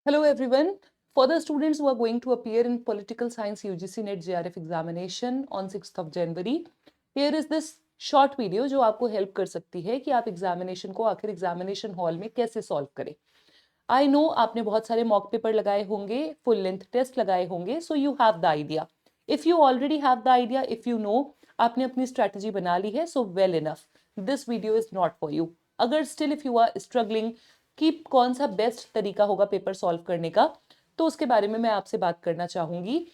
Hello everyone. For the students who are going to appear in Political Science UGC NET JRF examination on 6th of January, here is this short video जो आपको help कर सकती है कि आप examination को आखिर examination hall में कैसे सॉल्व करें। आई नो आपने बहुत सारे मॉक पेपर लगाए होंगे, फुल लेंथ टेस्ट लगाए होंगे, so you have the idea. If you already have the idea, if you know आपने अपनी स्ट्रैटेजी बना ली है, so well enough, this video is not for you. अगर still if you are struggling कि कौन सा बेस्ट तरीका होगा पेपर सॉल्व करने का, तो उसके बारे में मैं आपसे बात करना चाहूंगी।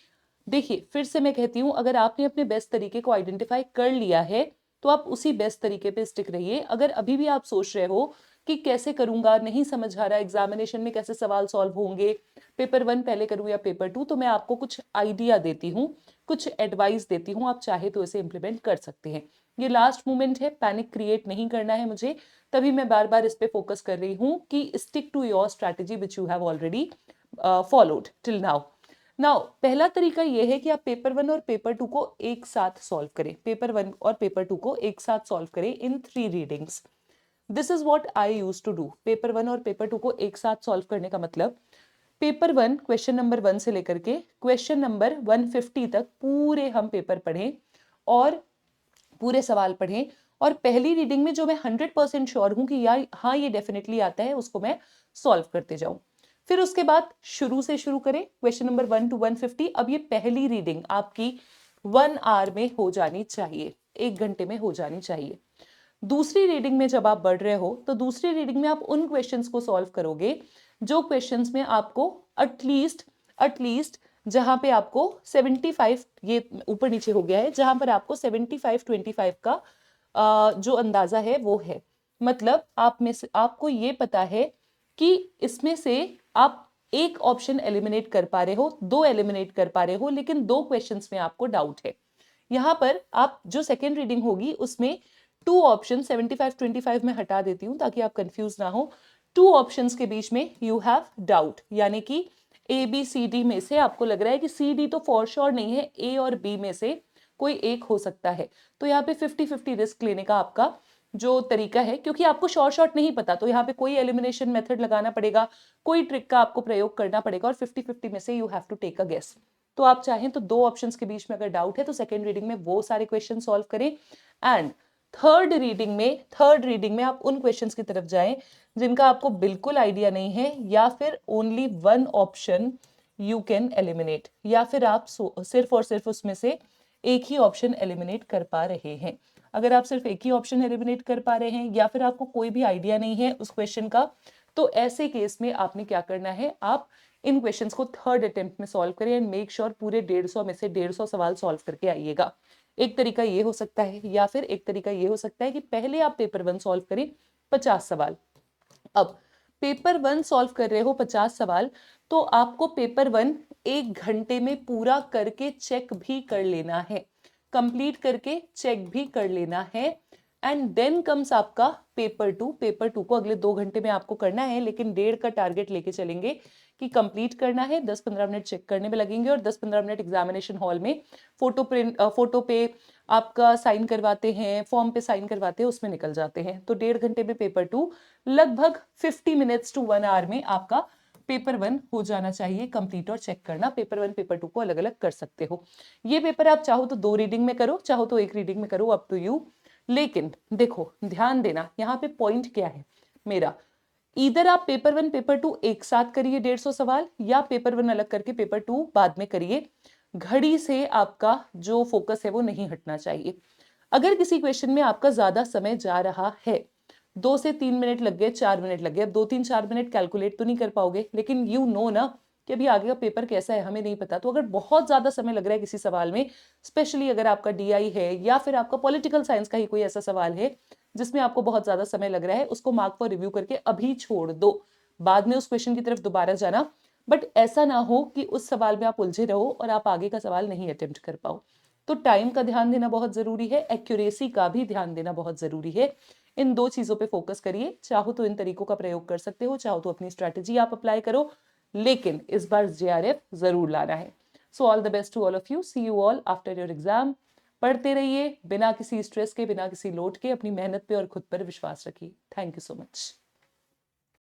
देखिए, फिर से मैं कहती हूँ, अगर आपने अपने बेस्ट तरीके को आइडेंटिफाई कर लिया है तो आप उसी बेस्ट तरीके पे स्टिक रहिए। अगर अभी भी आप सोच रहे हो कि कैसे करूंगा, नहीं समझ आ रहा एग्जामिनेशन में कैसे सवाल सॉल्व होंगे, पेपर 1 पहले करूं या पेपर 2, तो मैं आपको कुछ आइडिया देती हूँ, कुछ एडवाइस देती हूँ, आप चाहे तो इसे इंप्लीमेंट कर सकते हैं। ये लास्ट मोमेंट है, पैनिक क्रिएट नहीं करना है मुझे, तभी मैं बार बार इस पे फोकस कर रही हूँ कि stick to your strategy which you have already followed till now. Now पहला तरीका यह है कि आप पेपर 1 और पेपर 2 को एक साथ सॉल्व करें। पेपर 1 और पेपर 2 को एक साथ सॉल्व करें इन 3 readings. This is what I use to do. Paper 1 और पेपर 2 को एक साथ सॉल्व करने का मतलब, पेपर 1 क्वेश्चन नंबर 1 से लेकर के क्वेश्चन नंबर 150 तक पूरे हम पेपर पढ़ें और पूरे सवाल पढ़ें, और पहली रीडिंग में जो मैं 100% श्योर हूं कि यार हाँ ये डेफिनेटली आता है, उसको मैं सॉल्व करते जाऊं। फिर उसके बाद शुरू से शुरू करें, क्वेश्चन नंबर 1 to 150। अब ये पहली रीडिंग आपकी 1 आवर में हो जानी चाहिए, 1 घंटे में हो जानी चाहिए। दूसरी रीडिंग में जब आप बढ़ रहे हो तो दूसरी रीडिंग में आप उन क्वेश्चंस को सॉल्व करोगे जो क्वेश्चंस में आपको एटलीस्ट जहां पे आपको 75, ये ऊपर नीचे हो गया है, जहां पर आपको 75-25 का जो अंदाजा है वो है। मतलब आप में से आपको ये पता है कि इसमें से आप एक ऑप्शन एलिमिनेट कर पा रहे हो, दो एलिमिनेट कर पा रहे हो, लेकिन दो क्वेश्चंस में आपको डाउट है। यहां पर आप जो सेकेंड रीडिंग होगी उसमें 2 ऑप्शन 75-25 में हटा देती हूं ताकि आप कंफ्यूज ना हो। 2 ऑप्शंस के बीच में यू हैव डाउट, यानी कि ए बी सी डी में से आपको लग रहा है कि सी डी तो फॉर श्योर नहीं है, ए और बी में से कोई एक हो सकता है। तो यहाँ पे 50-50 रिस्क लेने का आपका जो तरीका है, क्योंकि आपको शॉर्ट नहीं पता, तो यहाँ पे कोई एलिमिनेशन मेथड लगाना पड़ेगा, कोई ट्रिक का आपको प्रयोग करना पड़ेगा, और 50-50 में से you have to take a guess. तो आप चाहें तो दो ऑप्शंस के बीच में अगर डाउट है तो सेकेंड रीडिंग में वो सारे क्वेश्चन सॉल्व करें, एंड थर्ड रीडिंग में आप उन क्वेश्चंस की तरफ जाएं जिनका आपको बिल्कुल आइडिया नहीं है, या फिर only one option you can eliminate, या फिर आप सिर्फ और सिर्फ उसमें से एक ही ऑप्शन एलिमिनेट कर पा रहे हैं। अगर आप सिर्फ एक ही ऑप्शन एलिमिनेट कर पा रहे हैं या फिर आपको कोई भी आइडिया नहीं है उस क्वेश्चन का, तो ऐसे केस में आपने क्या करना है, आप इन क्वेश्चंस को थर्ड अटेम्प्ट में सॉल्व करें एंड मेक श्योर पूरे 150 में से 150 सवाल सॉल्व करके आइएगा। एक तरीका ये हो सकता है, या फिर एक तरीका ये हो सकता है कि पहले आप पेपर 1 सॉल्व करें 50 सवाल। अब पेपर 1 सॉल्व कर रहे हो 50 सवाल, तो आपको पेपर 1 1 घंटे में पूरा करके चेक भी कर लेना है, कंप्लीट करके चेक भी कर लेना है। एंड देन कम्स आपका पेपर 2। पेपर 2 को अगले 2 घंटे में आपको करना है, लेकिन 1.5 का टारगेट लेके चलेंगे कि कंप्लीट करना है। 10-15 मिनट चेक करने में लगेंगे और 10-15 मिनट एग्जामिनेशन हॉल में फोटो पे आपका साइन करवाते हैं, फॉर्म पे साइन करवाते हैं, उसमें निकल जाते हैं। तो 1.5 घंटे में पेपर 2, लगभग 50 मिनट्स टू 1 आवर में आपका पेपर 1 हो जाना चाहिए कंप्लीट। और चेक करना, पेपर 1 पेपर 2 को अलग अलग कर सकते हो। ये पेपर आप चाहो तो 2 रीडिंग में करो, चाहो तो 1 रीडिंग में करो, अप टू यू। लेकिन देखो, ध्यान देना, यहाँ पे पॉइंट क्या है मेरा, इधर आप पेपर 1 पेपर 2 एक साथ करिए 150 सवाल, या पेपर 1 अलग करके पेपर 2 बाद में करिए। घड़ी से आपका जो फोकस है वो नहीं हटना चाहिए। अगर किसी क्वेश्चन में आपका ज्यादा समय जा रहा है, 2 से 3 मिनट लग गए, 4 मिनट लग गए, अब 2-3-4 मिनट कैलकुलेट तो नहीं कर पाओगे, लेकिन यू नो ना कि अभी आगे का पेपर कैसा है हमें नहीं पता। तो अगर बहुत ज्यादा समय लग रहा है किसी सवाल में, स्पेशली अगर आपका डीआई है या फिर आपका पॉलिटिकल साइंस का ही कोई ऐसा सवाल है जिसमें आपको बहुत ज्यादा समय लग रहा है, उसको मार्क फॉर रिव्यू करके अभी छोड़ दो, बाद में उस क्वेश्चन की तरफ दोबारा जाना। बट ऐसा ना हो कि उस सवाल में आप उलझे रहो और आप आगे का सवाल नहीं अटेम्प्ट कर पाओ। तो टाइम का ध्यान देना बहुत जरूरी है, एक्यूरेसी का भी ध्यान देना बहुत जरूरी है। इन दो चीजों पे फोकस करिए। चाहो तो इन तरीकों का प्रयोग कर सकते हो, चाहो तो अपनी स्ट्रैटेजी आप अप्लाई करो, लेकिन इस बार जेआरएफ जरूर लाना है। So all the best to all of you, see you all after your exam. पढ़ते रहिए बिना किसी स्ट्रेस के, बिना किसी लोड के, अपनी मेहनत पे और खुद पर विश्वास रखिए। Thank you so much.